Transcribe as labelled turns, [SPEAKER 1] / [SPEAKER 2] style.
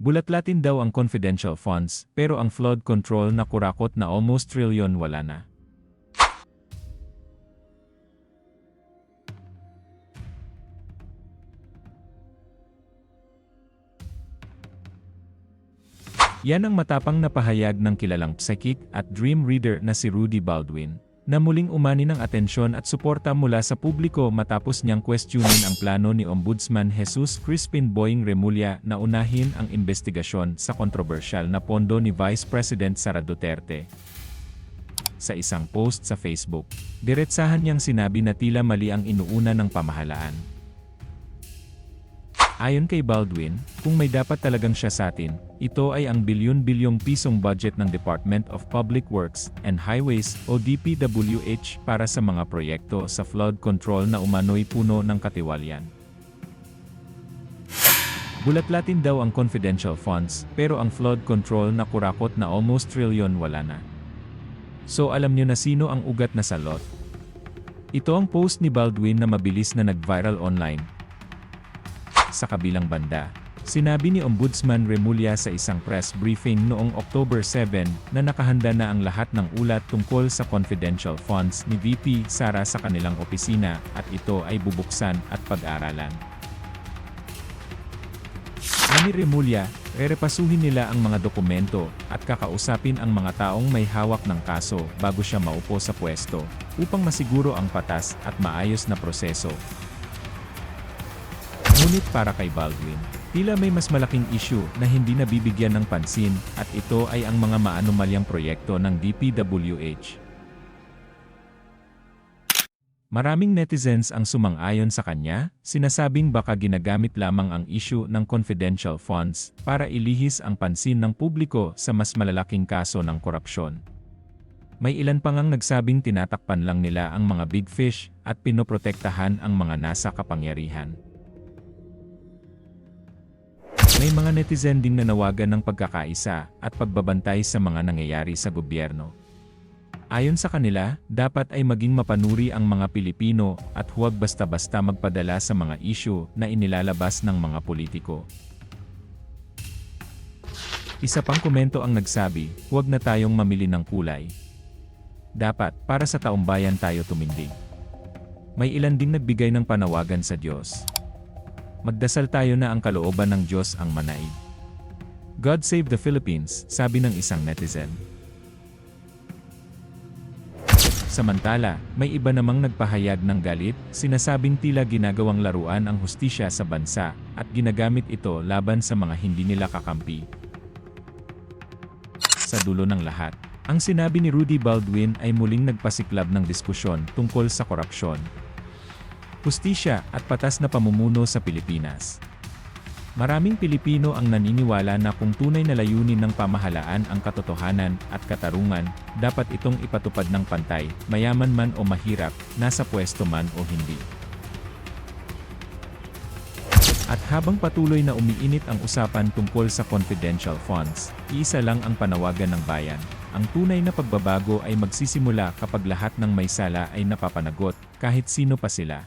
[SPEAKER 1] Bulatlatin daw ang confidential funds, pero ang flood control na kurakot na almost trilyon wala na. Yan ang matapang na pahayag ng kilalang psychic at dream reader na si Rudy Baldwin, na muling umani ng atensyon at suporta mula sa publiko matapos niyang questionin ang plano ni Ombudsman Jesus Crispin Boying Remulla na unahin ang investigasyon sa kontrobersyal na pondo ni Vice President Sara Duterte. Sa isang post sa Facebook, diretsahan niyang sinabi na tila mali ang inuuna ng pamahalaan. Ayon kay Baldwin, kung may dapat talagang siya sa atin, ito ay ang bilyon-bilyong pisong budget ng Department of Public Works and Highways o DPWH para sa mga proyekto sa flood control na umano'y puno ng katiwalian. Bulatlatin daw ang confidential funds, pero ang flood control na kurakot na almost trilyon wala na. So alam niyo na sino ang ugat na salot? Ito ang post ni Baldwin na mabilis na nag-viral online. Sa kabilang banda, sinabi ni Ombudsman Remulla sa isang press briefing noong October 7 na nakahanda na ang lahat ng ulat tungkol sa confidential funds ni VP Sara sa kanilang opisina at ito ay bubuksan at pag-aralan. Ani Remulla, rerepasuhin nila ang mga dokumento at kakausapin ang mga taong may hawak ng kaso bago siya maupo sa pwesto upang masiguro ang patas at maayos na proseso. Ngunit para kay Baldwin, tila may mas malaking issue na hindi nabibigyan ng pansin at ito ay ang mga maanomalyang proyekto ng DPWH. Maraming netizens ang sumang-ayon sa kanya, sinasabing baka ginagamit lamang ang issue ng confidential funds para ilihis ang pansin ng publiko sa mas malalaking kaso ng korupsyon. May ilan pang nagsabing tinatakpan lang nila ang mga big fish at pinoprotektahan ang mga nasa kapangyarihan. May mga netizen ding nanawagan ng pagkakaisa at pagbabantay sa mga nangyayari sa gobyerno. Ayon sa kanila, dapat ay maging mapanuri ang mga Pilipino at huwag basta-basta magpadala sa mga issue na inilalabas ng mga politiko. Isa pang komento ang nagsabi, huwag na tayong mamili ng kulay. Dapat, para sa taumbayan tayo tumindig. May ilan ding nagbigay ng panawagan sa Diyos. Magdasal tayo na ang kalooban ng Diyos ang manaig. God save the Philippines, sabi ng isang netizen. Samantala, may iba namang nagpahayag ng galit, sinasabing tila ginagawang laruan ang hustisya sa bansa, at ginagamit ito laban sa mga hindi nila kakampi. Sa dulo ng lahat, ang sinabi ni Rudy Baldwin ay muling nagpasiklab ng diskusyon tungkol sa korupsyon, hustisya at patas na pamumuno sa Pilipinas. Maraming Pilipino ang naniniwala na kung tunay na layunin ng pamahalaan ang katotohanan at katarungan, dapat itong ipatupad ng pantay, mayaman man o mahirap, nasa pwesto man o hindi. At habang patuloy na umiinit ang usapan tungkol sa confidential funds, iisa lang ang panawagan ng bayan. Ang tunay na pagbabago ay magsisimula kapag lahat ng may sala ay napapanagot, kahit sino pa sila.